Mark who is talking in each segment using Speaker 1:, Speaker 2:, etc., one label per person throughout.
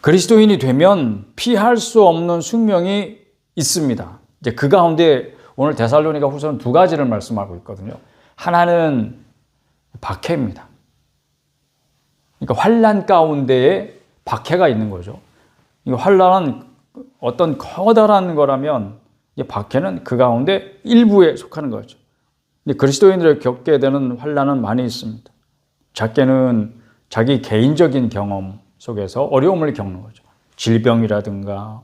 Speaker 1: 그리스도인이 되면 피할 수 없는 숙명이 있습니다. 이제 그 가운데 오늘 데살로니가 후서는 두 가지를 말씀하고 있거든요. 하나는 박해입니다. 그러니까 환난 가운데에 박해가 있는 거죠. 이 환난은 어떤 커다란 거라면 이 박해는 그 가운데 일부에 속하는 거죠. 그리스도인들이 겪게 되는 환난은 많이 있습니다. 작게는 자기 개인적인 경험 속에서 어려움을 겪는 거죠. 질병이라든가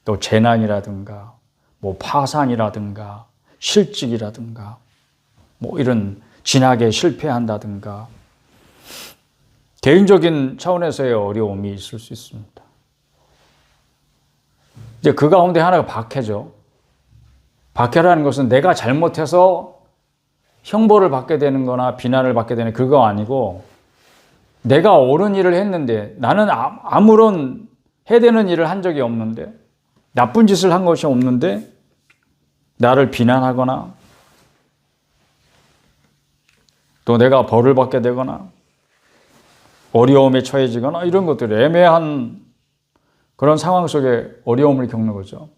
Speaker 1: 또 재난이라든가 뭐 파산이라든가 실직이라든가 뭐 이런 진학에 실패한다든가 개인적인 차원에서의 어려움이 있을 수 있습니다. 이제 그 가운데 하나가 박해죠. 박해라는 것은 내가 잘못해서 형벌을 받게 되는 거나 비난을 받게 되는 그거 아니고 내가 옳은 일을 했는데 나는 아무런 해되는 일을 한 적이 없는데 나쁜 짓을 한 것이 없는데 나를 비난하거나 또 내가 벌을 받게 되거나 어려움에 처해지거나 이런 것들이 애매한 그런 상황 속에 어려움을 겪는 거죠.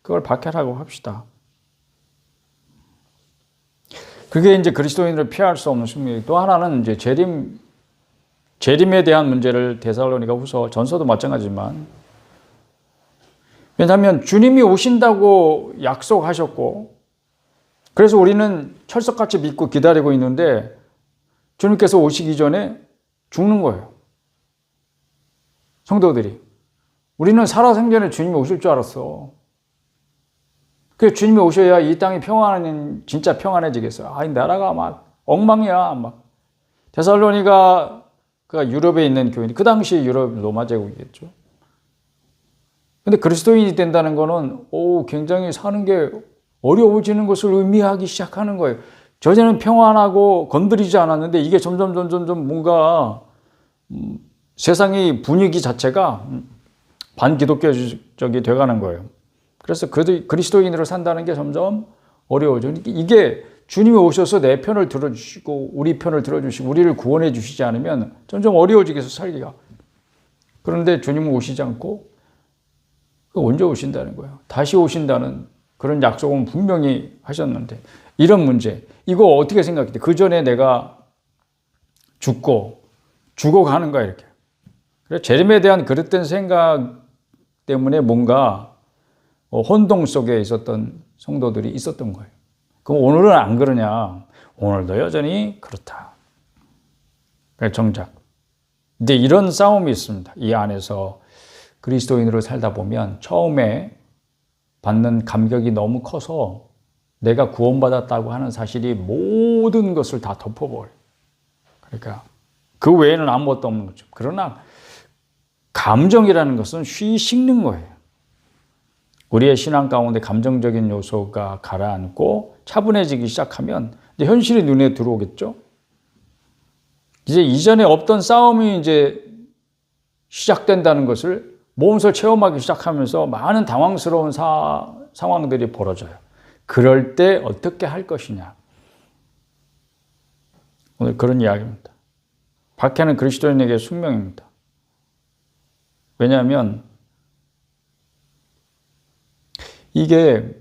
Speaker 1: 그걸 박해라고 합시다. 그게 이제 그리스도인들을 피할 수 없는 숙명이 또 하나는 이제 재림에 대한 문제를 데살로니가 후서 전서도 마찬가지지만 왜냐하면 주님이 오신다고 약속하셨고 그래서 우리는 철석같이 믿고 기다리고 있는데 주님께서 오시기 전에 죽는 거예요. 성도들이. 우리는 살아생전에 주님이 오실 줄 알았어. 그래서 주님이 오셔야 이 땅이 진짜 평안해지겠어요. 이 나라가 막 엉망이야. 막. 데살로니가 유럽에 있는 교인, 그 당시 유럽 로마 제국이겠죠. 근데 그리스도인이 된다는 거는 굉장히 사는 게 어려워지는 것을 의미하기 시작하는 거예요. 전에는 평안하고 건드리지 않았는데 이게 점점 뭔가 세상의 분위기 자체가 반기독교적이 돼가는 거예요. 그래서 그리스도인으로 산다는 게 점점 어려워져. 이게 주님이 오셔서 내 편을 들어주시고 우리 편을 들어주시고 우리를 구원해 주시지 않으면 점점 어려워지겠어 살기가. 그런데 주님은 오시지 않고 언제 오신다는 거예요. 다시 오신다는 그런 약속은 분명히 하셨는데 이런 문제 이거 어떻게 생각해? 그 전에 내가 죽어가는 거야 이렇게. 그래서 재림에 대한 그릇된 생각 때문에 뭔가 혼동 속에 있었던 성도들이 있었던 거예요. 그럼 오늘은 안 그러냐? 오늘도 여전히 그렇다. 정작. 근데 이런 싸움이 있습니다. 이 안에서 그리스도인으로 살다 보면 처음에 받는 감격이 너무 커서 내가 구원받았다고 하는 사실이 모든 것을 다 덮어버려요. 그러니까 그 외에는 아무것도 없는 거죠. 그러나 감정이라는 것은 쉬이 식는 거예요. 우리의 신앙 가운데 감정적인 요소가 가라앉고 차분해지기 시작하면 이제 현실이 눈에 들어오겠죠. 이제 이전에 없던 싸움이 이제 시작된다는 것을 몸소 체험하기 시작하면서 많은 당황스러운 상황들이 벌어져요. 그럴 때 어떻게 할 것이냐. 오늘 그런 이야기입니다. 박해는 그리스도인에게 숙명입니다. 왜냐하면 이게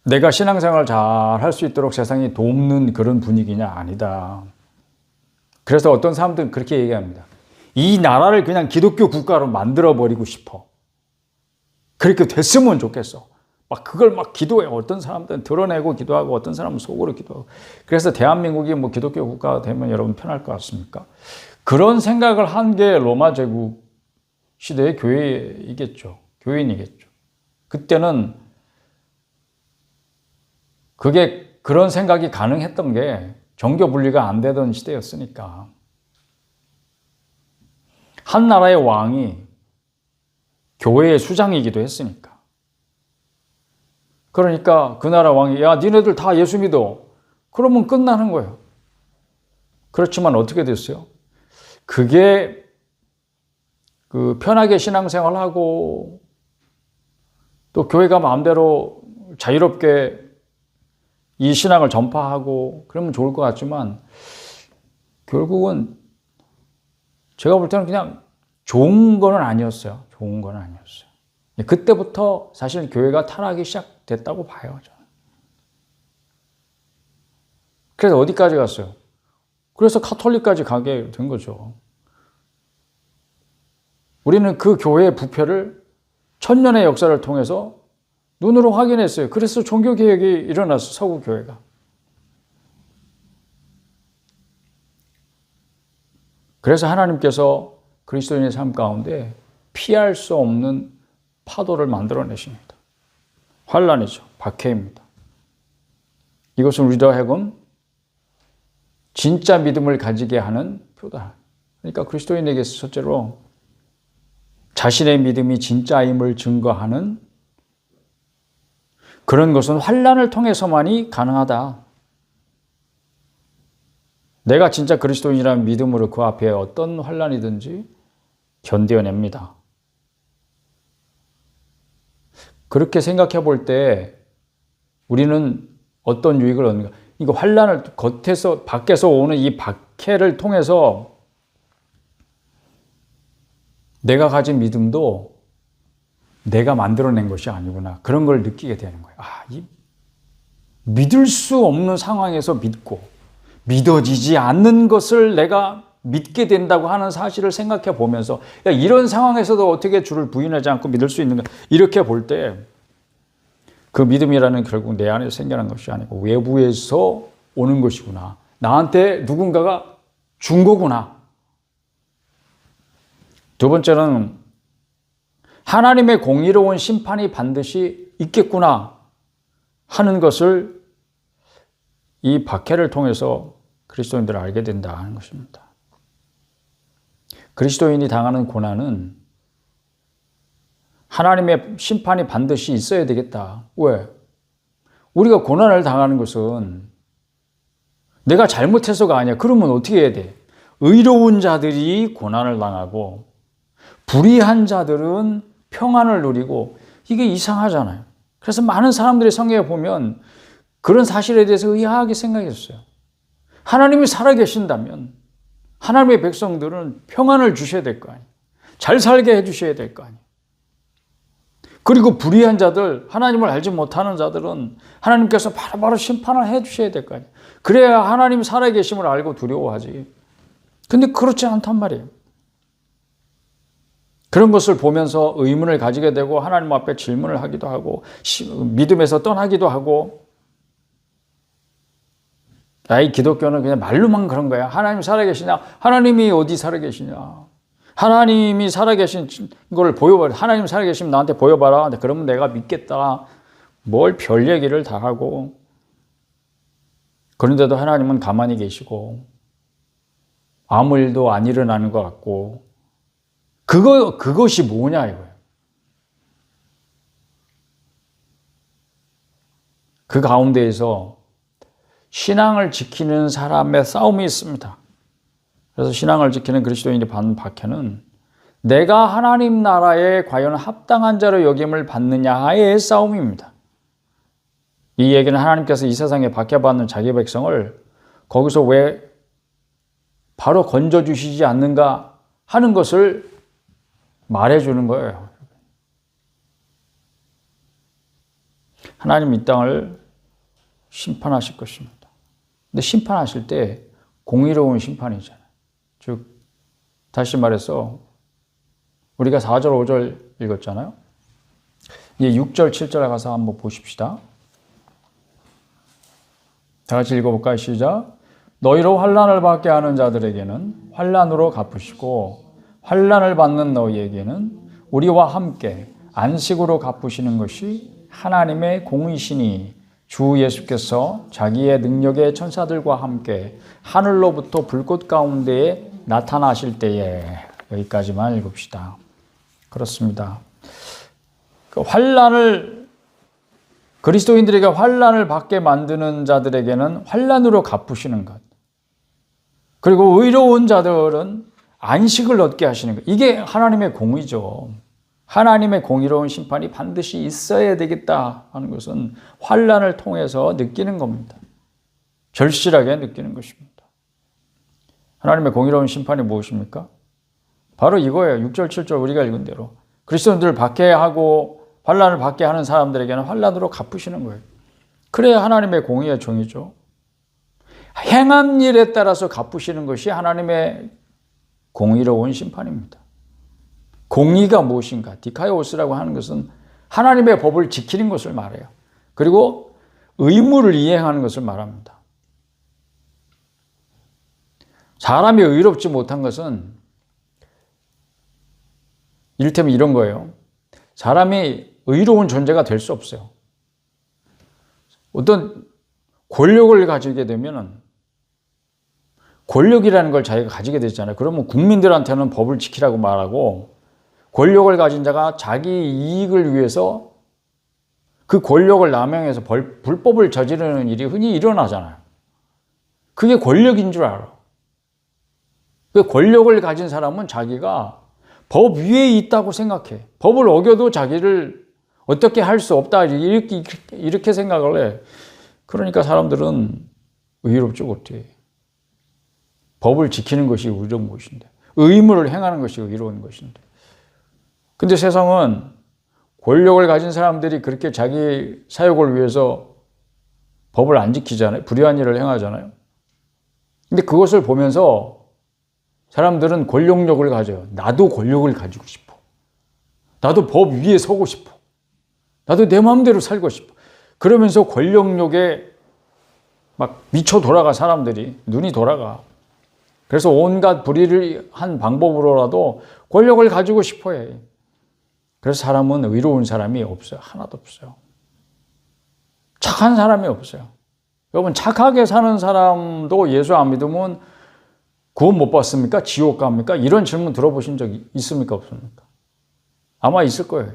Speaker 1: 내가 신앙생활을 잘 할 수 있도록 세상이 돕는 그런 분위기냐? 아니다. 그래서 어떤 사람들은 그렇게 얘기합니다. 이 나라를 그냥 기독교 국가로 만들어버리고 싶어. 그렇게 됐으면 좋겠어. 그걸 기도해. 어떤 사람들은 드러내고 기도하고 어떤 사람은 속으로 기도하고. 그래서 대한민국이 기독교 국가가 되면 여러분 편할 것 같습니까? 그런 생각을 한 게 로마 제국 시대의 교회이겠죠. 교인이겠죠. 그때는 그런 생각이 가능했던 게 정교 분리가 안 되던 시대였으니까. 한 나라의 왕이 교회의 수장이기도 했으니까. 그러니까 그 나라 왕이 니네들 다 예수 믿어. 그러면 끝나는 거예요. 그렇지만 어떻게 됐어요? 그게 편하게 신앙생활하고 또 교회가 마음대로 자유롭게 이 신앙을 전파하고 그러면 좋을 것 같지만 결국은 제가 볼 때는 그냥 좋은 건 아니었어요. 좋은 건 아니었어요. 그때부터 사실 교회가 타락이 시작됐다고 봐요. 저는. 그래서 어디까지 갔어요? 그래서 카톨릭까지 가게 된 거죠. 우리는 그 교회의 부패를 천년의 역사를 통해서 눈으로 확인했어요. 그래서 종교개혁이 일어났어요. 서구 교회가. 그래서 하나님께서 그리스도인의 삶 가운데 피할 수 없는 파도를 만들어내십니다. 환란이죠. 박해입니다. 이것은 우리로 하여금 진짜 믿음을 가지게 하는 표다. 그러니까 그리스도인에게서 첫째로 자신의 믿음이 진짜임을 증거하는 그런 것은 환란을 통해서만이 가능하다. 내가 진짜 그리스도인이라는 믿음으로 그 앞에 어떤 환란이든지 견뎌냅니다. 그렇게 생각해 볼 때 우리는 어떤 유익을 얻는가? 이거 환란을 겉에서 밖에서 오는 이 박해를 통해서 내가 가진 믿음도 내가 만들어낸 것이 아니구나. 그런 걸 느끼게 되는 거예요. 이 믿을 수 없는 상황에서 믿고 믿어지지 않는 것을 내가 믿게 된다고 하는 사실을 생각해 보면서 이런 상황에서도 어떻게 주를 부인하지 않고 믿을 수 있는가. 이렇게 볼 때 그 믿음이라는 결국 내 안에 생겨난 것이 아니고 외부에서 오는 것이구나. 나한테 누군가가 준 거구나. 두 번째는 하나님의 공의로운 심판이 반드시 있겠구나 하는 것을 이 박해를 통해서 그리스도인들을 알게 된다는 것입니다. 그리스도인이 당하는 고난은 하나님의 심판이 반드시 있어야 되겠다. 왜? 우리가 고난을 당하는 것은 내가 잘못해서가 아니야. 그러면 어떻게 해야 돼? 의로운 자들이 고난을 당하고 불의한 자들은 평안을 누리고 이게 이상하잖아요. 그래서 많은 사람들이 성경에 보면 그런 사실에 대해서 의아하게 생각했어요. 하나님이 살아계신다면 하나님의 백성들은 평안을 주셔야 될 거 아니에요. 잘 살게 해주셔야 될 거 아니에요. 그리고 불의한 자들, 하나님을 알지 못하는 자들은 하나님께서 바로바로 심판을 해주셔야 될 거 아니에요. 그래야 하나님 살아계심을 알고 두려워하지. 근데 그렇지 않단 말이에요. 그런 것을 보면서 의문을 가지게 되고 하나님 앞에 질문을 하기도 하고 믿음에서 떠나기도 하고 이 기독교는 그냥 말로만 그런 거야. 하나님 살아계시냐? 하나님이 어디 살아계시냐? 하나님이 살아계신 걸 보여봐라. 하나님 살아계시면 나한테 보여봐라. 그러면 내가 믿겠다. 뭘 별 얘기를 다 하고 그런데도 하나님은 가만히 계시고 아무 일도 안 일어나는 것 같고 그것이 뭐냐 이거예요. 그 가운데에서 신앙을 지키는 사람의 싸움이 있습니다. 그래서 신앙을 지키는 그리스도인이 받는 박해는 내가 하나님 나라에 과연 합당한 자로 여김을 받느냐의 싸움입니다. 이 얘기는 하나님께서 이 세상에 박해받는 자기 백성을 거기서 왜 바로 건져주시지 않는가 하는 것을 말해주는 거예요. 하나님 이 땅을 심판하실 것입니다. 근데 심판하실 때 공의로운 심판이잖아요. 즉 다시 말해서 우리가 4절 5절 읽었잖아요. 이제 6절 7절에 가서 한번 보십시다. 다 같이 읽어볼까요? 시작. 너희로 환난을 받게 하는 자들에게는 환난으로 갚으시고 환난을 받는 너희에게는 우리와 함께 안식으로 갚으시는 것이 하나님의 공의시니 주 예수께서 자기의 능력의 천사들과 함께 하늘로부터 불꽃 가운데에 나타나실 때에. 여기까지만 읽읍시다. 그렇습니다. 그리스도인들에게 환난을 받게 만드는 자들에게는 환난으로 갚으시는 것. 그리고 의로운 자들은 안식을 얻게 하시는 것. 이게 하나님의 공의죠. 하나님의 공의로운 심판이 반드시 있어야 되겠다 하는 것은 환난을 통해서 느끼는 겁니다. 절실하게 느끼는 것입니다. 하나님의 공의로운 심판이 무엇입니까? 바로 이거예요. 6절 7절 우리가 읽은 대로. 그리스도인들 박해하고 환난을 받게 하는 사람들에게는 환난으로 갚으시는 거예요. 그래야 하나님의 공의의 종이죠. 행한 일에 따라서 갚으시는 것이 하나님의 공의로운 심판입니다. 공의가 무엇인가? 디카이오스라고 하는 것은 하나님의 법을 지키는 것을 말해요. 그리고 의무를 이행하는 것을 말합니다. 사람이 의롭지 못한 것은 이를테면 이런 거예요. 사람이 의로운 존재가 될 수 없어요. 어떤 권력을 가지게 되면은 권력이라는 걸 자기가 가지게 되잖아요. 그러면 국민들한테는 법을 지키라고 말하고 권력을 가진 자가 자기 이익을 위해서 그 권력을 남용해서 불법을 저지르는 일이 흔히 일어나잖아요. 그게 권력인 줄 알아. 그 권력을 가진 사람은 자기가 법 위에 있다고 생각해. 법을 어겨도 자기를 어떻게 할 수 없다 이렇게 생각을 해. 그러니까 사람들은 의롭지 못해. 법을 지키는 것이 의로운 것인데 의무를 행하는 것이 의로운 것인데 근데 세상은 권력을 가진 사람들이 그렇게 자기 사욕을 위해서 법을 안 지키잖아요. 불의한 일을 행하잖아요. 근데 그것을 보면서 사람들은 권력욕을 가져요. 나도 권력을 가지고 싶어. 나도 법 위에 서고 싶어. 나도 내 마음대로 살고 싶어. 그러면서 권력욕에 막 미쳐 돌아가 사람들이. 눈이 돌아가. 그래서 온갖 불의를 한 방법으로라도 권력을 가지고 싶어 해. 그래서 사람은 의로운 사람이 없어요. 하나도 없어요. 착한 사람이 없어요. 여러분 착하게 사는 사람도 예수 안 믿으면 구원 못 받습니까? 지옥 갑니까? 이런 질문 들어보신 적 있습니까? 없습니까? 아마 있을 거예요.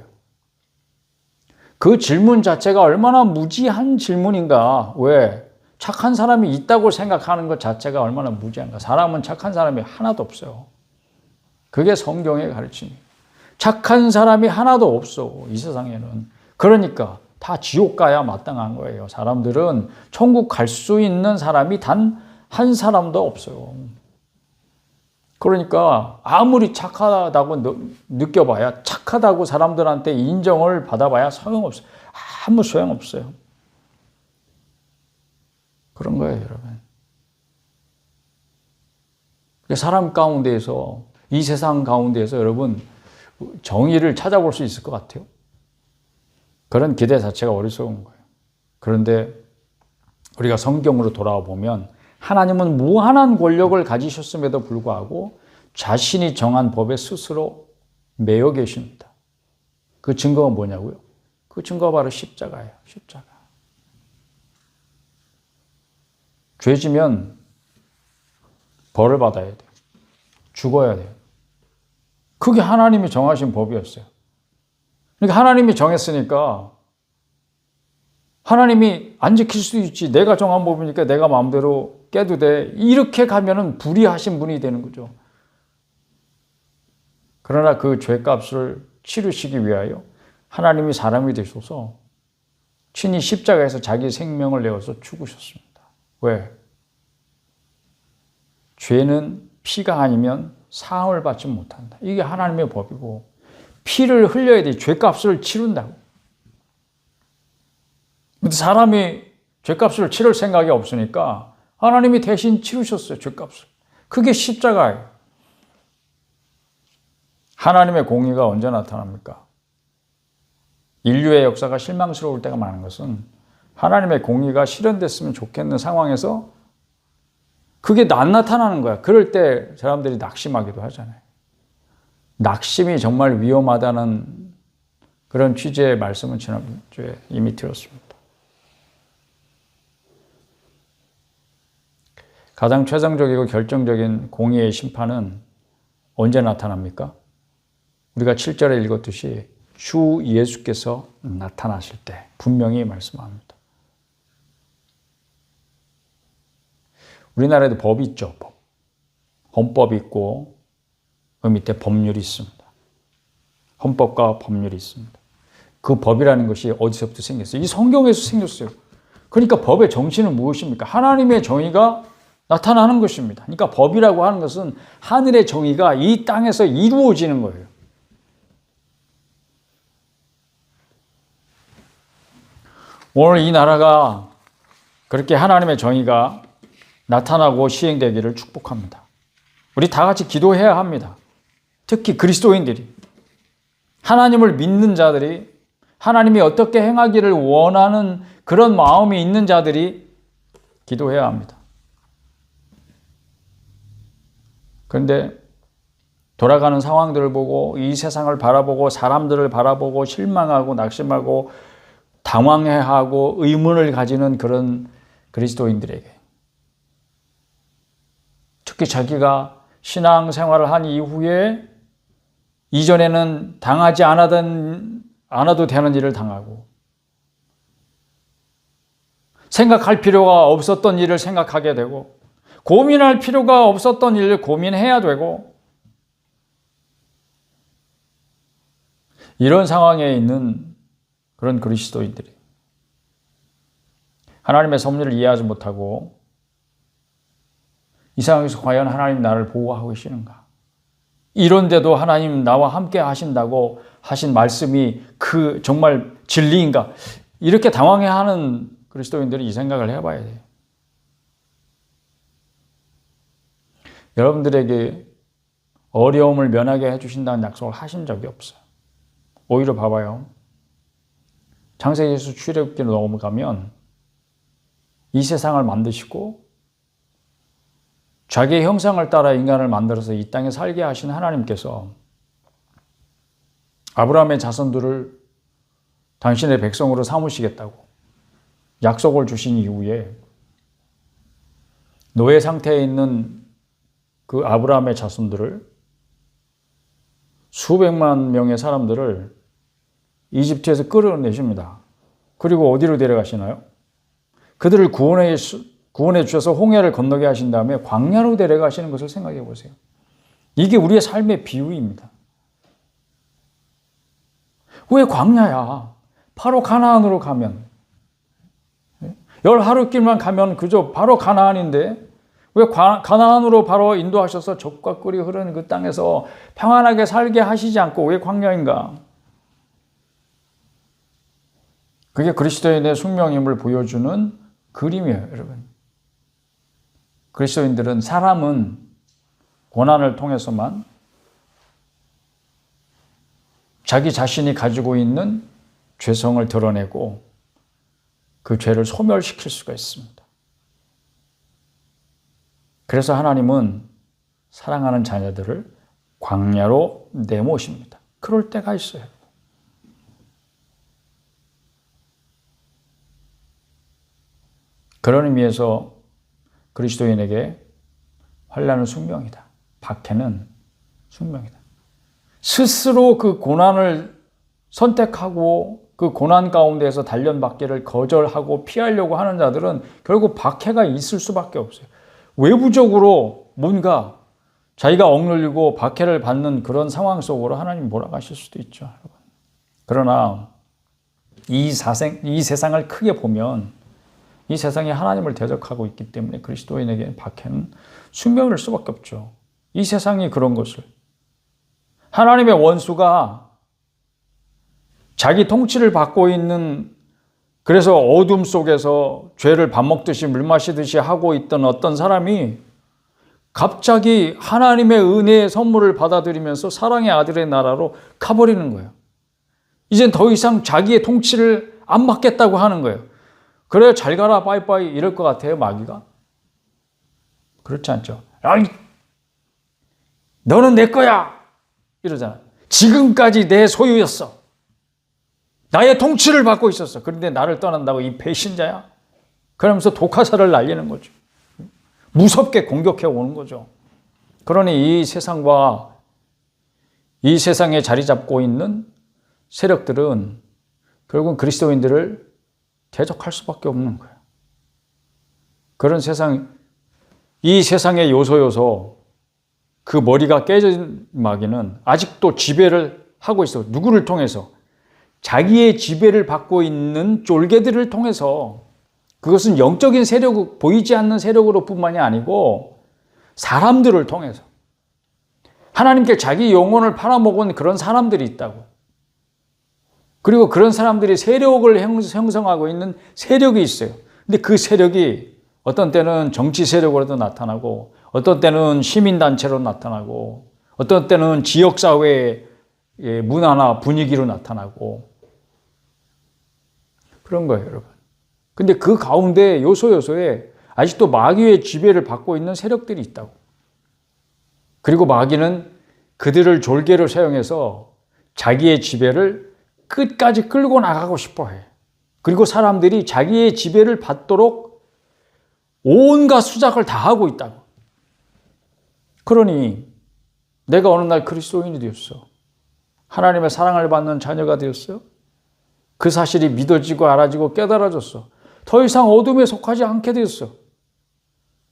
Speaker 1: 그 질문 자체가 얼마나 무지한 질문인가. 왜? 착한 사람이 있다고 생각하는 것 자체가 얼마나 무지한가. 사람은 착한 사람이 하나도 없어요. 그게 성경의 가르침이에요. 착한 사람이 하나도 없어, 이 세상에는. 그러니까 다 지옥 가야 마땅한 거예요. 사람들은 천국 갈 수 있는 사람이 단 한 사람도 없어요. 그러니까 아무리 착하다고 느껴봐야, 착하다고 사람들한테 인정을 받아봐야 소용없어요. 아무 소용없어요. 그런 거예요, 여러분. 사람 가운데에서, 이 세상 가운데에서 여러분 정의를 찾아볼 수 있을 것 같아요? 그런 기대 자체가 어리석은 거예요. 그런데 우리가 성경으로 돌아와 보면 하나님은 무한한 권력을 가지셨음에도 불구하고 자신이 정한 법에 스스로 매여 계십니다. 그 증거가 뭐냐고요? 그 증거가 바로 십자가예요. 십자가. 죄지면 벌을 받아야 돼요. 죽어야 돼요. 그게 하나님이 정하신 법이었어요. 그러니까 하나님이 정했으니까 하나님이 안 지킬 수도 있지. 내가 정한 법이니까 내가 마음대로 깨도 돼. 이렇게 가면은 불의하신 분이 되는 거죠. 그러나 그 죄값을 치르시기 위하여 하나님이 사람이 되셔서 친히 십자가에서 자기 생명을 내어서 죽으셨습니다. 왜? 죄는 피가 아니면 사함을 받지 못한다. 이게 하나님의 법이고 피를 흘려야 돼. 죄값을 치른다고. 근데 사람이 죄값을 치를 생각이 없으니까 하나님이 대신 치르셨어요. 죄값을. 그게 십자가예요. 하나님의 공의가 언제 나타납니까? 인류의 역사가 실망스러울 때가 많은 것은 하나님의 공의가 실현됐으면 좋겠는 상황에서 그게 안 나타나는 거야. 그럴 때 사람들이 낙심하기도 하잖아요. 낙심이 정말 위험하다는 그런 취지의 말씀은 지난주에 이미 드렸습니다. 가장 최종적이고 결정적인 공의의 심판은 언제 나타납니까? 우리가 7절에 읽었듯이 주 예수께서 나타나실 때 분명히 말씀합니다. 우리나라에도 법이 있죠. 법. 헌법이 있고 그 밑에 법률이 있습니다. 헌법과 법률이 있습니다. 그 법이라는 것이 어디서부터 생겼어요? 이 성경에서 생겼어요. 그러니까 법의 정신은 무엇입니까? 하나님의 정의가 나타나는 것입니다. 그러니까 법이라고 하는 것은 하늘의 정의가 이 땅에서 이루어지는 거예요. 오늘 이 나라가 그렇게 하나님의 정의가 나타나고 시행되기를 축복합니다. 우리 다 같이 기도해야 합니다. 특히 그리스도인들이, 하나님을 믿는 자들이, 하나님이 어떻게 행하기를 원하는 그런 마음이 있는 자들이 기도해야 합니다. 그런데 돌아가는 상황들을 보고 이 세상을 바라보고 사람들을 바라보고 실망하고 낙심하고 당황해하고 의문을 가지는 그런 그리스도인들에게, 특히 자기가 신앙생활을 한 이후에 이전에는 당하지 않아도 되는 일을 당하고 생각할 필요가 없었던 일을 생각하게 되고 고민할 필요가 없었던 일을 고민해야 되고, 이런 상황에 있는 그런 그리스도인들이 하나님의 섭리를 이해하지 못하고 이 상황에서 과연 하나님 나를 보호하고 계시는가? 이런데도 하나님 나와 함께 하신다고 하신 말씀이 그 정말 진리인가? 이렇게 당황해하는 그리스도인들이 이 생각을 해봐야 돼요. 여러분들에게 어려움을 면하게 해주신다는 약속을 하신 적이 없어요. 오히려 봐봐요. 창세기 예수 출애굽기로 넘어가면 이 세상을 만드시고 자기의 형상을 따라 인간을 만들어서 이 땅에 살게 하신 하나님께서 아브라함의 자손들을 당신의 백성으로 삼으시겠다고 약속을 주신 이후에 노예 상태에 있는 그 아브라함의 자손들을, 수백만 명의 사람들을 이집트에서 끌어내십니다. 그리고 어디로 데려가시나요? 그들을 구원해 주셔서 홍해를 건너게 하신 다음에 광야로 데려가시는 것을 생각해 보세요. 이게 우리의 삶의 비유입니다. 왜 광야야? 바로 가나안으로 가면, 10하루길만 가면 그저 바로 가나안인데 왜 가나안으로 바로 인도하셔서 젖과 꿀이 흐르는 그 땅에서 평안하게 살게 하시지 않고 왜 광야인가? 그게 그리스도인의 숙명임을 보여주는 그림이에요, 여러분. 그리스도인들은, 사람은 고난을 통해서만 자기 자신이 가지고 있는 죄성을 드러내고 그 죄를 소멸시킬 수가 있습니다. 그래서 하나님은 사랑하는 자녀들을 광야로 내모십니다. 그럴 때가 있어요. 그런 의미에서 그리스도인에게 환난은 숙명이다. 박해는 숙명이다. 스스로 그 고난을 선택하고 그 고난 가운데에서 단련받기를 거절하고 피하려고 하는 자들은 결국 박해가 있을 수밖에 없어요. 외부적으로 뭔가 자기가 억눌리고 박해를 받는 그런 상황 속으로 하나님 몰아가실 수도 있죠, 여러분. 그러나 이 세상을 크게 보면 이 세상이 하나님을 대적하고 있기 때문에 그리스도인에게 박해는 숙명일 수밖에 없죠. 이 세상이 그런 것을, 하나님의 원수가 자기 통치를 받고 있는, 그래서 어둠 속에서 죄를 밥 먹듯이 물 마시듯이 하고 있던 어떤 사람이 갑자기 하나님의 은혜의 선물을 받아들이면서 사랑의 아들의 나라로 가버리는 거예요. 이젠 더 이상 자기의 통치를 안 받겠다고 하는 거예요. 그래, 잘 가라, 빠이빠이 이럴 것 같아요, 마귀가? 그렇지 않죠. 아이, 너는 내 거야! 이러잖아. 지금까지 내 소유였어. 나의 통치를 받고 있었어. 그런데 나를 떠난다고 이 배신자야? 그러면서 독화살을 날리는 거죠. 무섭게 공격해 오는 거죠. 그러니 이 세상과 이 세상에 자리 잡고 있는 세력들은 결국은 그리스도인들을 대적할 수밖에 없는 거예요. 그런 세상, 이 세상의 요소 그 머리가 깨진 마귀는 아직도 지배를 하고 있어. 누구를 통해서? 자기의 지배를 받고 있는 쫄개들을 통해서 그것은 영적인 세력, 보이지 않는 세력으로 뿐만이 아니고 사람들을 통해서 하나님께 자기 영혼을 팔아먹은 그런 사람들이 있다고. 그리고 그런 사람들이 세력을 형성하고 있는 세력이 있어요. 근데 그 세력이 어떤 때는 정치 세력으로도 나타나고 어떤 때는 시민단체로 나타나고 어떤 때는 지역사회의 문화나 분위기로 나타나고 그런 거예요, 여러분. 근데 그 가운데 요소에 아직도 마귀의 지배를 받고 있는 세력들이 있다고. 그리고 마귀는 그들을 졸개로 사용해서 자기의 지배를 끝까지 끌고 나가고 싶어 해. 그리고 사람들이 자기의 지배를 받도록 온갖 수작을 다 하고 있다고. 그러니 내가 어느 날 그리스도인이 되었어. 하나님의 사랑을 받는 자녀가 되었어요. 그 사실이 믿어지고 알아지고 깨달아졌어. 더 이상 어둠에 속하지 않게 되었어.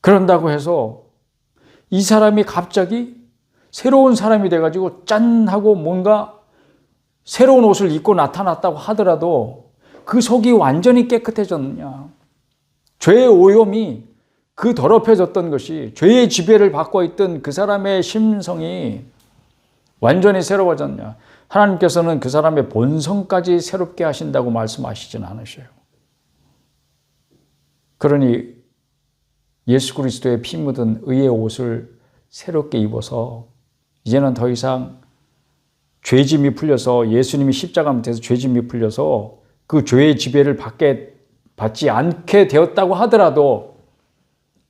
Speaker 1: 그런다고 해서 이 사람이 갑자기 새로운 사람이 돼가지고 짠 하고 뭔가 새로운 옷을 입고 나타났다고 하더라도 그 속이 완전히 깨끗해졌느냐. 죄의 오염이 그 더럽혀졌던 것이 죄의 지배를 받고 있던 그 사람의 심성이 완전히 새로워졌냐. 하나님께서는 그 사람의 본성까지 새롭게 하신다고 말씀하시진 않으셔요. 그러니 예수 그리스도의 피 묻은 의의 옷을 새롭게 입어서 이제는 더 이상 죄짐이 풀려서 예수님이 십자가 밑에서 죄짐이 풀려서 그 죄의 지배를 받지 않게 되었다고 하더라도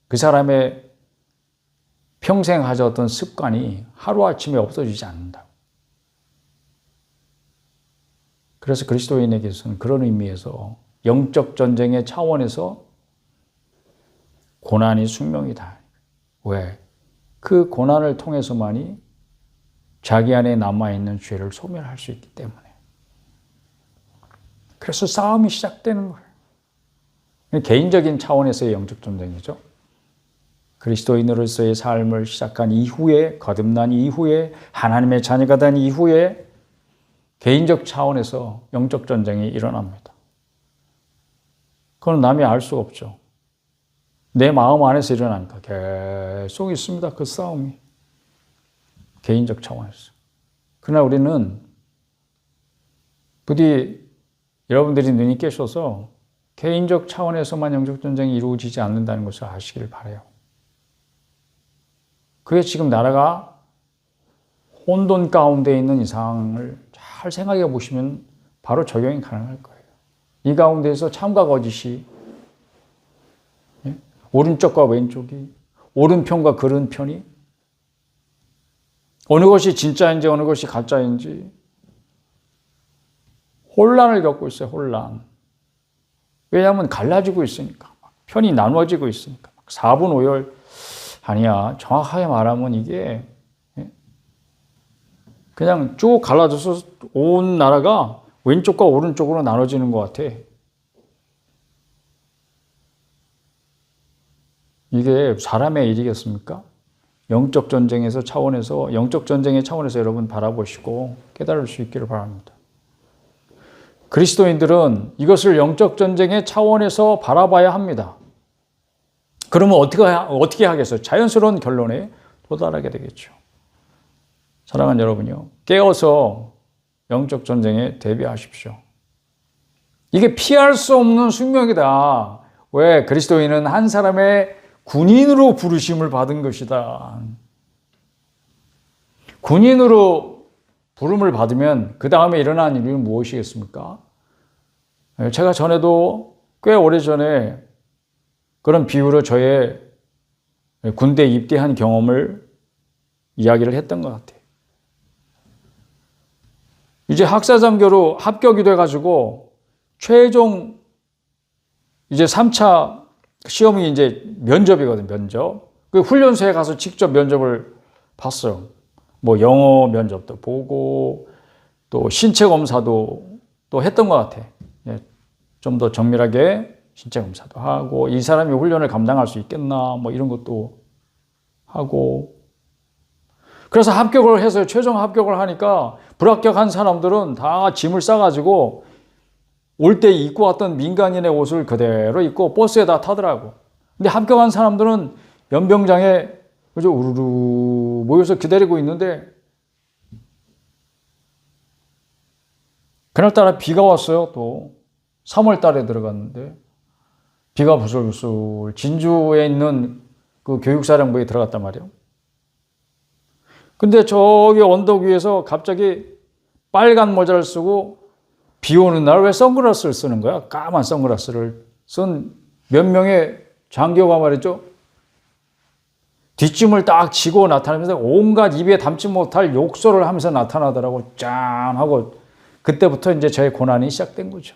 Speaker 1: 그 사람의 평생 가졌던 습관이 하루아침에 없어지지 않는다. 그래서 그리스도인에게서는 그런 의미에서 영적 전쟁의 차원에서 고난이 숙명이다. 왜? 그 고난을 통해서만이 자기 안에 남아있는 죄를 소멸할 수 있기 때문에. 그래서 싸움이 시작되는 거예요. 개인적인 차원에서의 영적 전쟁이죠. 그리스도인으로서의 삶을 시작한 이후에, 거듭난 이후에, 하나님의 자녀가 된 이후에 개인적 차원에서 영적 전쟁이 일어납니다. 그건 남이 알 수가 없죠. 내 마음 안에서 일어나니까 계속 있습니다. 그 싸움이. 개인적 차원에서. 그러나 우리는 부디 여러분들이 눈이 깨셔서 개인적 차원에서만 영적 전쟁이 이루어지지 않는다는 것을 아시길 바라요. 그게 지금 나라가 혼돈 가운데 있는 이상을 잘 생각해 보시면 바로 적용이 가능할 거예요. 이 가운데에서 참과 거짓이, 오른쪽과 왼쪽이, 오른편과 그른편이, 어느 것이 진짜인지 어느 것이 가짜인지 혼란을 겪고 있어요. 혼란. 왜냐하면 갈라지고 있으니까. 편이 나눠지고 있으니까. 4분 5열 아니야. 정확하게 말하면 이게 그냥 쭉 갈라져서 온 나라가 왼쪽과 오른쪽으로 나눠지는 것 같아. 이게 사람의 일이겠습니까? 영적 전쟁에서 차원에서, 영적 전쟁의 차원에서 여러분 바라보시고 깨달을 수 있기를 바랍니다. 그리스도인들은 이것을 영적 전쟁의 차원에서 바라봐야 합니다. 그러면 어떻게 하겠어요? 자연스러운 결론에 도달하게 되겠죠. 사랑하는 여러분요, 깨어서 영적 전쟁에 대비하십시오. 이게 피할 수 없는 숙명이다. 왜? 그리스도인은 한 사람의 군인으로 부르심을 받은 것이다. 군인으로 부름을 받으면 그 다음에 일어난 일은 무엇이겠습니까? 제가 전에도 꽤 오래전에 그런 비유로 저의 군대 입대한 경험을 이야기를 했던 것 같아요. 이제 학사장교로 합격이 돼가지고 최종 이제 3차 시험이 이제 면접이거든요, 면접. 그 훈련소에 가서 직접 면접을 봤어요. 뭐 영어 면접도 보고 또 신체 검사도 또 했던 것 같아. 좀 더 정밀하게 신체 검사도 하고 이 사람이 훈련을 감당할 수 있겠나 뭐 이런 것도 하고. 그래서 합격을 해서 최종 합격을 하니까 불합격한 사람들은 다 짐을 싸가지고 올 때 입고 왔던 민간인의 옷을 그대로 입고 버스에다 타더라고. 근데 합격한 사람들은 연병장에 그저 우르르 모여서 기다리고 있는데 그날따라 비가 왔어요. 또 3월 달에 들어갔는데 비가 부슬부슬 진주에 있는 그 교육사령부에 들어갔단 말이에요. 근데 저기 언덕 위에서 갑자기 빨간 모자를 쓰고 비 오는 날 왜 선글라스를 쓰는 거야? 까만 선글라스를 쓴 몇 명의 장교가 말이죠. 뒷짐을 딱 지고 나타나면서 온갖 입에 담지 못할 욕설을 하면서 나타나더라고. 짠 하고 그때부터 이제 저의 고난이 시작된 거죠.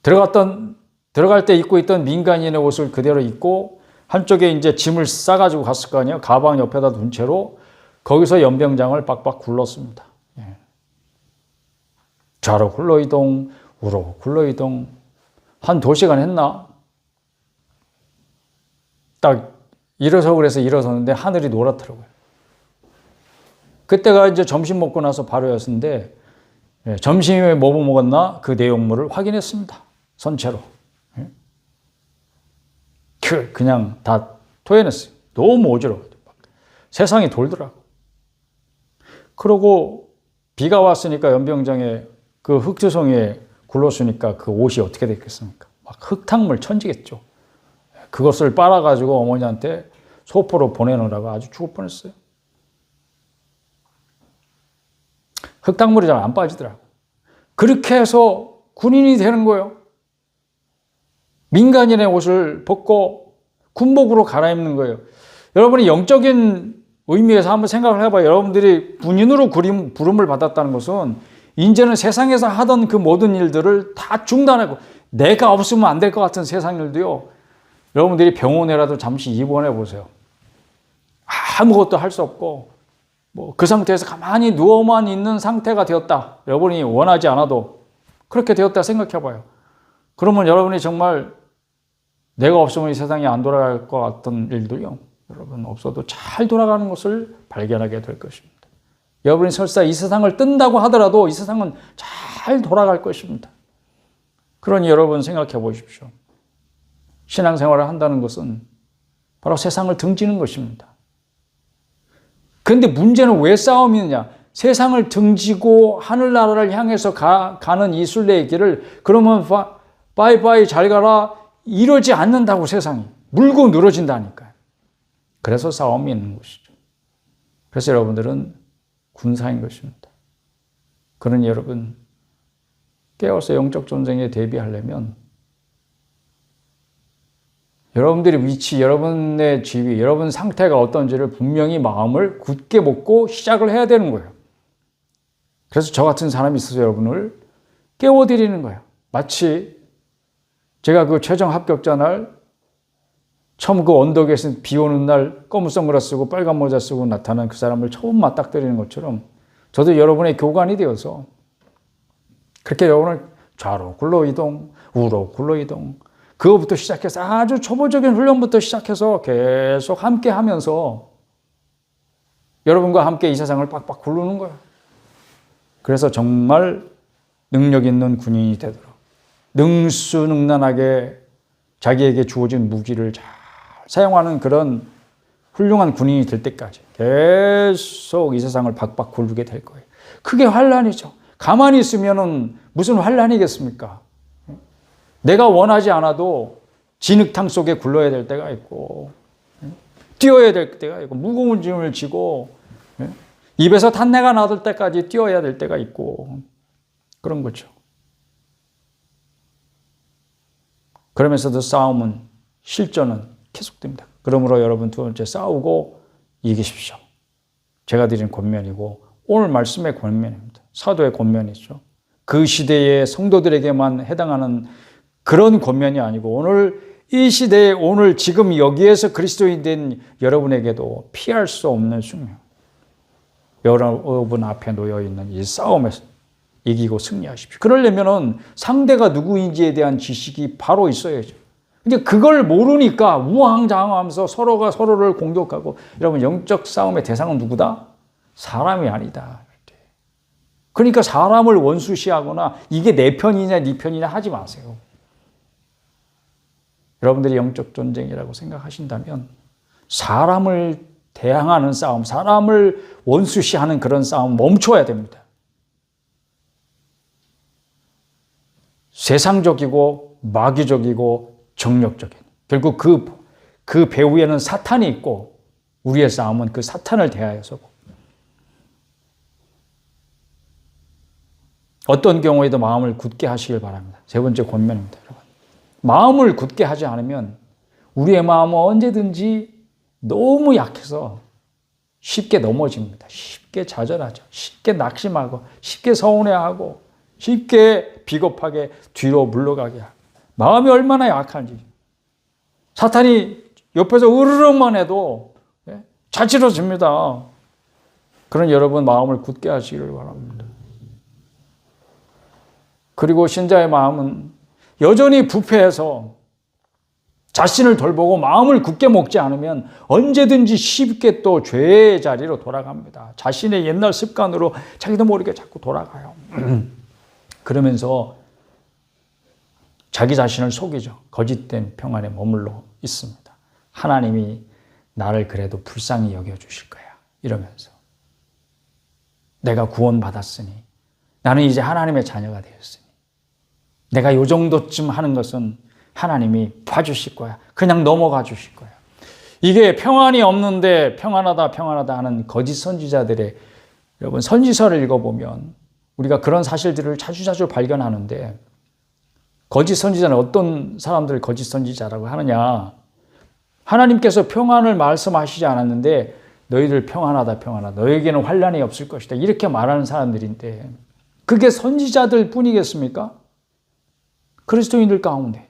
Speaker 1: 들어갈 때 입고 있던 민간인의 옷을 그대로 입고 한쪽에 이제 짐을 싸가지고 갔을 거 아니에요. 가방 옆에다 둔 채로 거기서 연병장을 빡빡 굴렀습니다. 예. 좌로 굴러 이동, 우로 굴러 이동. 한 2시간 했나? 딱 일어서 그래서 일어섰는데 하늘이 노랗더라고요. 그때가 이제 점심 먹고 나서 바로였는데 예, 점심에 뭐 먹었나? 그 내용물을 확인했습니다. 선체로. 예. 그냥 다 토해냈어요. 너무 어지러워요. 세상이 돌더라고. 그러고 비가 왔으니까 연병장에 그 흙투성이에 굴렀으니까 그 옷이 어떻게 됐겠습니까? 막 흙탕물 천지겠죠. 그것을 빨아가지고 어머니한테 소포로 보내느라고 아주 죽을 뻔했어요. 흙탕물이 잘 안 빠지더라고. 그렇게 해서 군인이 되는 거예요. 민간인의 옷을 벗고 군복으로 갈아입는 거예요. 여러분이 영적인 의미에서 한번 생각을 해봐요. 여러분들이 군인으로 부름을 받았다는 것은 이제는 세상에서 하던 그 모든 일들을 다 중단하고 내가 없으면 안 될 것 같은 세상 일도요. 여러분들이 병원에라도 잠시 입원해 보세요. 아무것도 할 수 없고 뭐 그 상태에서 가만히 누워만 있는 상태가 되었다. 여러분이 원하지 않아도 그렇게 되었다 생각해 봐요. 그러면 여러분이 정말 내가 없으면 이 세상이 안 돌아갈 것 같던 일도요. 여러분 없어도 잘 돌아가는 것을 발견하게 될 것입니다. 여러분이 설사 이 세상을 뜬다고 하더라도 이 세상은 잘 돌아갈 것입니다. 그러니 여러분 생각해 보십시오. 신앙생활을 한다는 것은 바로 세상을 등지는 것입니다. 그런데 문제는 왜 싸움이느냐? 세상을 등지고 하늘나라를 향해서 가는 이 순례의 길을 그러면 빠이빠이 잘 가라 이러지 않는다고 세상이 물고 늘어진다니까요. 그래서 싸움이 있는 것이죠. 그래서 여러분들은 군사인 것입니다. 그러니 여러분 깨어서 영적 전쟁에 대비하려면 여러분들의 위치, 여러분의 지위, 여러분 상태가 어떤지를 분명히 마음을 굳게 먹고 시작을 해야 되는 거예요. 그래서 저 같은 사람이 있어서 여러분을 깨워드리는 거예요. 마치 제가 그 최종 합격자 날 처음 그 언덕에서 비 오는 날 검은 선글라스 쓰고 빨간 모자 쓰고 나타난 그 사람을 처음 맞닥뜨리는 것처럼 저도 여러분의 교관이 되어서 그렇게 여러분을 좌로 굴러 이동, 우로 굴러 이동 그거부터 시작해서 아주 초보적인 훈련부터 시작해서 계속 함께 하면서 여러분과 함께 이 세상을 빡빡 굴르는 거예요. 그래서 정말 능력 있는 군인이 되도록 능수능란하게 자기에게 주어진 무기를 잘 사용하는 그런 훌륭한 군인이 될 때까지 계속 이 세상을 박박 굴르게 될 거예요. 그게 환란이죠. 가만히 있으면은 무슨 환란이겠습니까? 내가 원하지 않아도 진흙탕 속에 굴러야 될 때가 있고 뛰어야 될 때가 있고 무거운 짐을 지고 입에서 탄내가 나들 때까지 뛰어야 될 때가 있고 그런 거죠. 그러면서도 싸움은 실전은 계속됩니다. 그러므로 여러분 두 번째 싸우고 이기십시오. 제가 드린 권면이고 오늘 말씀의 권면입니다. 사도의 권면이죠. 그 시대의 성도들에게만 해당하는 그런 권면이 아니고 오늘 이 시대에 오늘 지금 여기에서 그리스도인 된 여러분에게도 피할 수 없는 숙명. 여러분 앞에 놓여있는 이 싸움에서 이기고 승리하십시오. 그러려면 상대가 누구인지에 대한 지식이 바로 있어야죠. 근데 그걸 모르니까 우왕좌왕하면서 서로가 서로를 공격하고 여러분 영적 싸움의 대상은 누구다? 사람이 아니다. 그러니까 사람을 원수시하거나 이게 내 편이냐 네 편이냐 하지 마세요. 여러분들이 영적 전쟁이라고 생각하신다면 사람을 대항하는 싸움, 사람을 원수시하는 그런 싸움 멈춰야 됩니다. 세상적이고 마귀적이고 정력적인, 결국 그 배후에는 사탄이 있고 우리의 싸움은 그 사탄을 대하여서고, 어떤 경우에도 마음을 굳게 하시길 바랍니다. 세 번째 권면입니다, 여러분. 마음을 굳게 하지 않으면 우리의 마음은 언제든지 너무 약해서 쉽게 넘어집니다. 쉽게 좌절하죠. 쉽게 낙심하고, 쉽게 서운해하고, 쉽게 비겁하게 뒤로 물러가게 하고. 마음이 얼마나 약한지. 사탄이 옆에서 으르렁만 해도 자지러집니다. 그런 여러분 마음을 굳게 하시길 바랍니다. 그리고 신자의 마음은 여전히 부패해서 자신을 돌보고 마음을 굳게 먹지 않으면 언제든지 쉽게 또 죄의 자리로 돌아갑니다. 자신의 옛날 습관으로 자기도 모르게 자꾸 돌아가요. 그러면서 자기 자신을 속이죠. 거짓된 평안에 머물러 있습니다. 하나님이 나를 그래도 불쌍히 여겨주실 거야, 이러면서. 내가 구원받았으니, 나는 이제 하나님의 자녀가 되었으니, 내가 요 정도쯤 하는 것은 하나님이 봐주실 거야. 그냥 넘어가 주실 거야. 이게 평안이 없는데 평안하다 평안하다 하는 거짓 선지자들의, 여러분 선지서를 읽어보면 우리가 그런 사실들을 자주자주 발견하는데, 거짓 선지자는 어떤 사람들을 거짓 선지자라고 하느냐. 하나님께서 평안을 말씀하시지 않았는데 너희들 평안하다 평안하다, 너에게는 환난이 없을 것이다, 이렇게 말하는 사람들인데 그게 선지자들 뿐이겠습니까? 그리스도인들 가운데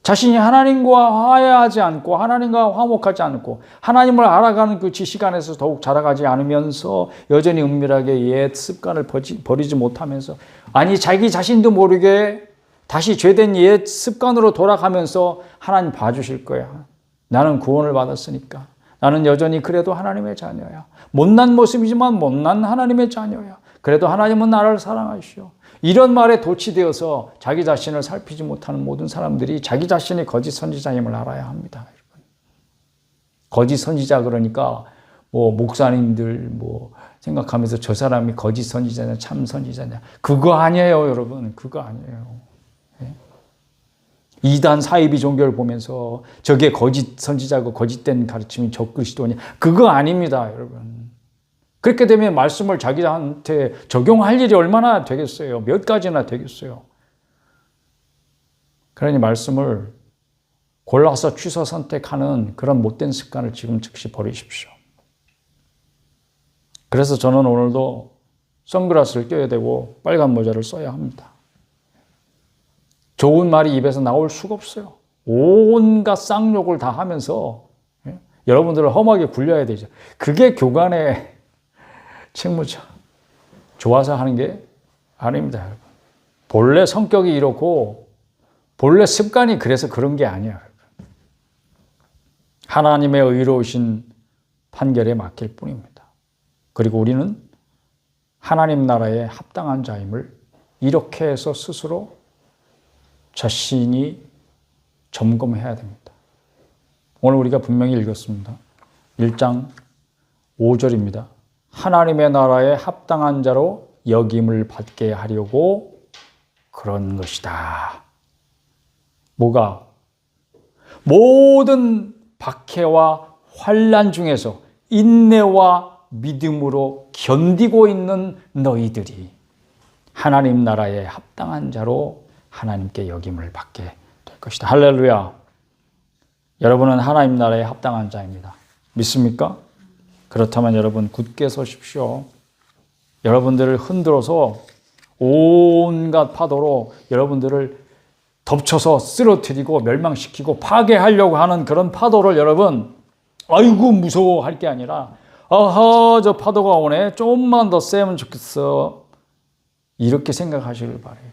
Speaker 1: 자신이 하나님과 화해하지 않고 하나님과 화목하지 않고 하나님을 알아가는 그 지식 안에서 더욱 자라가지 않으면서 여전히 은밀하게 옛 습관을 버리지 못하면서, 아니 자기 자신도 모르게 다시 죄된 옛 습관으로 돌아가면서 하나님 봐주실 거야. 나는 구원을 받았으니까. 나는 여전히 그래도 하나님의 자녀야. 못난 모습이지만 못난 하나님의 자녀야. 그래도 하나님은 나를 사랑하시오. 이런 말에 도취되어서 자기 자신을 살피지 못하는 모든 사람들이 자기 자신이 거짓 선지자임을 알아야 합니다. 거짓 선지자 그러니까 목사님들 생각하면서 저 사람이 거짓 선지자냐 참 선지자냐, 그거 아니에요, 여러분. 그거 아니에요. 이단 사이비 종교를 보면서 저게 거짓 선지자고 거짓된 가르침이 적그리스도냐, 그거 아닙니다, 여러분. 그렇게 되면 말씀을 자기한테 적용할 일이 얼마나 되겠어요? 몇 가지나 되겠어요? 그러니 말씀을 골라서 취소 선택하는 그런 못된 습관을 지금 즉시 버리십시오. 그래서 저는 오늘도 선글라스를 껴야 되고 빨간 모자를 써야 합니다. 좋은 말이 입에서 나올 수가 없어요. 온갖 쌍욕을 다 하면서 여러분들을 험하게 굴려야 되죠. 그게 교관의 책무죠. 좋아서 하는 게 아닙니다, 여러분. 본래 성격이 이렇고 본래 습관이 그래서 그런 게 아니에요. 하나님의 의로우신 판결에 맡길 뿐입니다. 그리고 우리는 하나님 나라에 합당한 자임을 이렇게 해서 스스로 자신이 점검해야 됩니다. 오늘 우리가 분명히 읽었습니다. 1장 5절입니다. 하나님의 나라에 합당한 자로 여김을 받게 하려고 그런 것이다. 뭐가? 모든 박해와 환난 중에서 인내와 믿음으로 견디고 있는 너희들이 하나님 나라에 합당한 자로 하나님께 여김을 받게 될 것이다. 할렐루야. 여러분은 하나님 나라에 합당한 자입니다. 믿습니까? 그렇다면 여러분 굳게 서십시오. 여러분들을 흔들어서 온갖 파도로 여러분들을 덮쳐서 쓰러뜨리고 멸망시키고 파괴하려고 하는 그런 파도를 여러분 아이고 무서워할 게 아니라 아하 저 파도가 오네, 좀만 더 세면 좋겠어, 이렇게 생각하시길 바라요.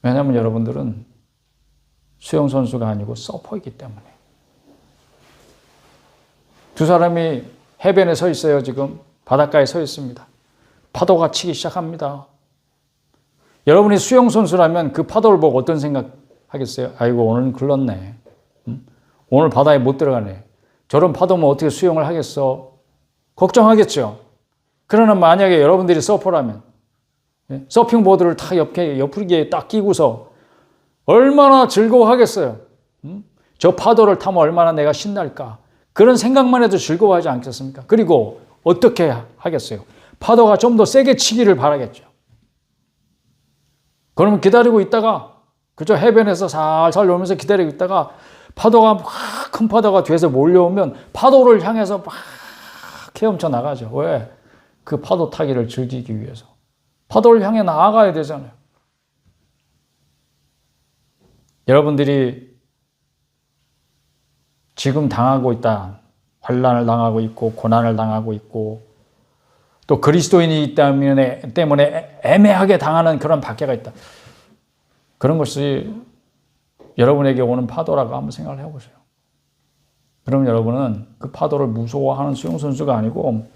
Speaker 1: 왜냐하면 여러분들은 수영선수가 아니고 서퍼이기 때문에. 두 사람이 해변에 서 있어요, 지금. 바닷가에 서 있습니다. 파도가 치기 시작합니다. 여러분이 수영선수라면 그 파도를 보고 어떤 생각 하겠어요? 아이고, 오늘은 글렀네. 오늘 바다에 못 들어가네. 저런 파도면 어떻게 수영을 하겠어? 걱정하겠죠. 그러나 만약에 여러분들이 서퍼라면, 서핑보드를 딱 옆에 딱 끼고서 얼마나 즐거워하겠어요. 저 파도를 타면 얼마나 내가 신날까. 그런 생각만 해도 즐거워하지 않겠습니까? 그리고 어떻게 하겠어요? 파도가 좀 더 세게 치기를 바라겠죠. 그러면 기다리고 있다가, 그저 해변에서 살살 놀면서 기다리고 있다가 파도가 막 큰 파도가 뒤에서 몰려오면 파도를 향해서 막 헤엄쳐 나가죠. 왜? 그 파도 타기를 즐기기 위해서. 파도를 향해 나아가야 되잖아요. 여러분들이 지금 당하고 있다. 환난을 당하고 있고 고난을 당하고 있고 또 그리스도인이기 때문에 애매하게 당하는 그런 박해가 있다. 그런 것이 여러분에게 오는 파도라고 한번 생각을 해보세요. 그럼 여러분은 그 파도를 무서워하는 수영선수가 아니고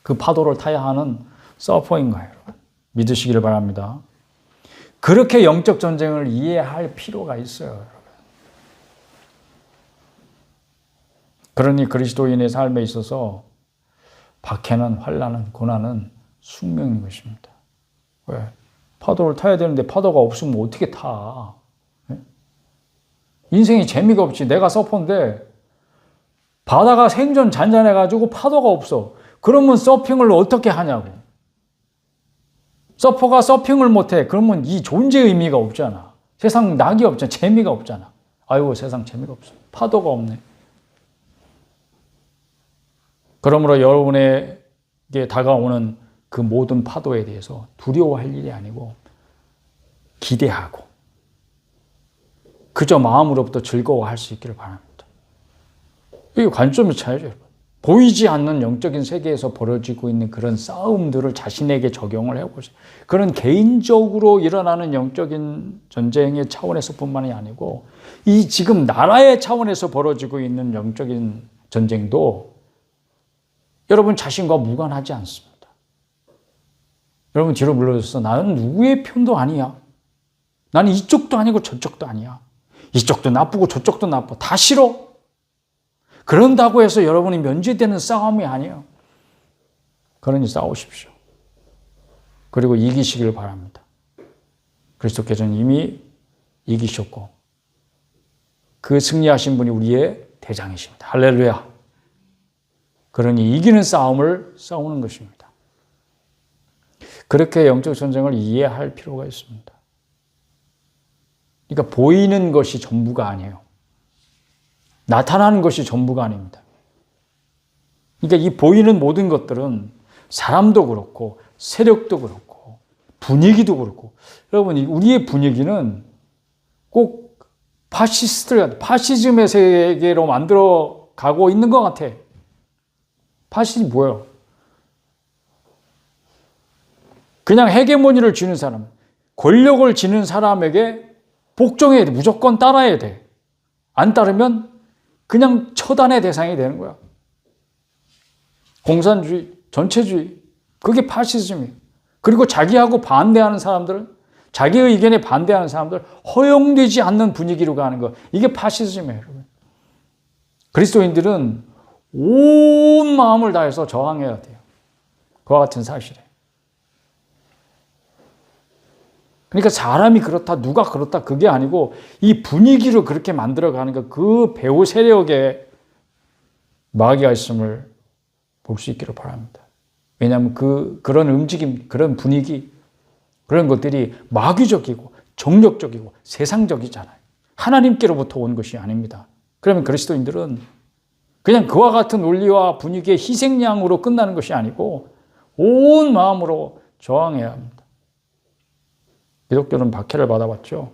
Speaker 1: 그 파도를 타야 하는 서퍼인 거예요. 믿으시기를 바랍니다. 그렇게 영적 전쟁을 이해할 필요가 있어요. 그러니 그리스도인의 삶에 있어서 박해는, 환난은, 고난은 숙명인 것입니다. 왜? 파도를 타야 되는데 파도가 없으면 어떻게 타? 인생이 재미가 없지. 내가 서퍼인데 바다가 생전 잔잔해가지고 파도가 없어. 그러면 서핑을 어떻게 하냐고. 서퍼가 서핑을 못해. 그러면 이 존재의 의미가 없잖아. 세상 낙이 없잖아. 재미가 없잖아. 아이고, 세상 재미가 없어. 파도가 없네. 그러므로 여러분에게 다가오는 그 모든 파도에 대해서 두려워할 일이 아니고 기대하고 그저 마음으로부터 즐거워할 수 있기를 바랍니다. 이 관점이 차이죠. 보이지 않는 영적인 세계에서 벌어지고 있는 그런 싸움들을 자신에게 적용을 해보세요. 그런 개인적으로 일어나는 영적인 전쟁의 차원에서뿐만이 아니고 이 지금 나라의 차원에서 벌어지고 있는 영적인 전쟁도 여러분 자신과 무관하지 않습니다. 여러분 뒤로 물러서서 나는 누구의 편도 아니야. 나는 이쪽도 아니고 저쪽도 아니야. 이쪽도 나쁘고 저쪽도 나빠. 다 싫어. 그런다고 해서 여러분이 면제되는 싸움이 아니에요. 그러니 싸우십시오. 그리고 이기시길 바랍니다. 그리스도께서는 이미 이기셨고 그 승리하신 분이 우리의 대장이십니다. 할렐루야. 그러니 이기는 싸움을 싸우는 것입니다. 그렇게 영적 전쟁을 이해할 필요가 있습니다. 그러니까 보이는 것이 전부가 아니에요. 나타나는 것이 전부가 아닙니다. 그러니까 이 보이는 모든 것들은 사람도 그렇고 세력도 그렇고 분위기도 그렇고 여러분 우리의 분위기는 꼭 파시즘의 세계로 만들어 가고 있는 것 같아. 파시즘이 뭐예요? 그냥 헤게모니를 쥐는 사람, 권력을 쥐는 사람에게 복종해야 돼. 무조건 따라야 돼. 안 따르면 그냥 처단의 대상이 되는 거야. 공산주의, 전체주의, 그게 파시즘이에요. 그리고 자기하고 반대하는 사람들은, 자기의 의견에 반대하는 사람들, 허용되지 않는 분위기로 가는 거. 이게 파시즘이에요. 그리스도인들은 온 마음을 다해서 저항해야 돼요. 그와 같은 사실에. 그러니까 사람이 그렇다, 누가 그렇다, 그게 아니고 이 분위기로 그렇게 만들어가는 거, 그 배후 세력에 마귀가 있음을 볼 수 있기를 바랍니다. 왜냐하면 그런 움직임, 그런 분위기, 그런 것들이 마귀적이고 정력적이고 세상적이잖아요. 하나님께로부터 온 것이 아닙니다. 그러면 그리스도인들은 그냥 그와 같은 논리와 분위기의 희생양으로 끝나는 것이 아니고 온 마음으로 저항해야 합니다. 기독교는 박해를 받아왔죠.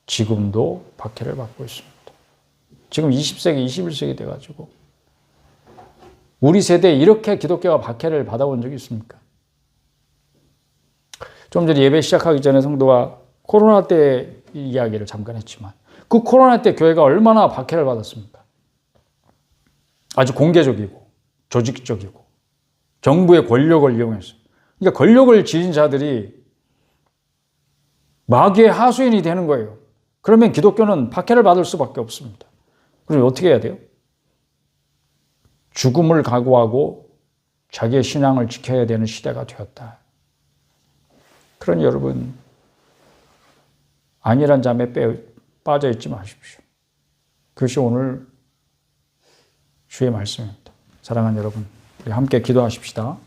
Speaker 1: 지금도 박해를 받고 있습니다. 지금 20세기, 21세기 돼가지고 우리 세대에 이렇게 기독교가 박해를 받아본 적이 있습니까? 좀 전에 예배 시작하기 전에 성도가 코로나 때 이야기를 잠깐 했지만 그 코로나 때 교회가 얼마나 박해를 받았습니까? 아주 공개적이고 조직적이고 정부의 권력을 이용해서. 그러니까 권력을 지닌 자들이 마귀의 하수인이 되는 거예요. 그러면 기독교는 박해를 받을 수밖에 없습니다. 그럼 어떻게 해야 돼요? 죽음을 각오하고 자기의 신앙을 지켜야 되는 시대가 되었다. 그러니 여러분, 안일한 잠에 빠져 있지 마십시오. 그것이 오늘 주의 말씀입니다. 사랑하는 여러분, 우리 함께 기도하십시다.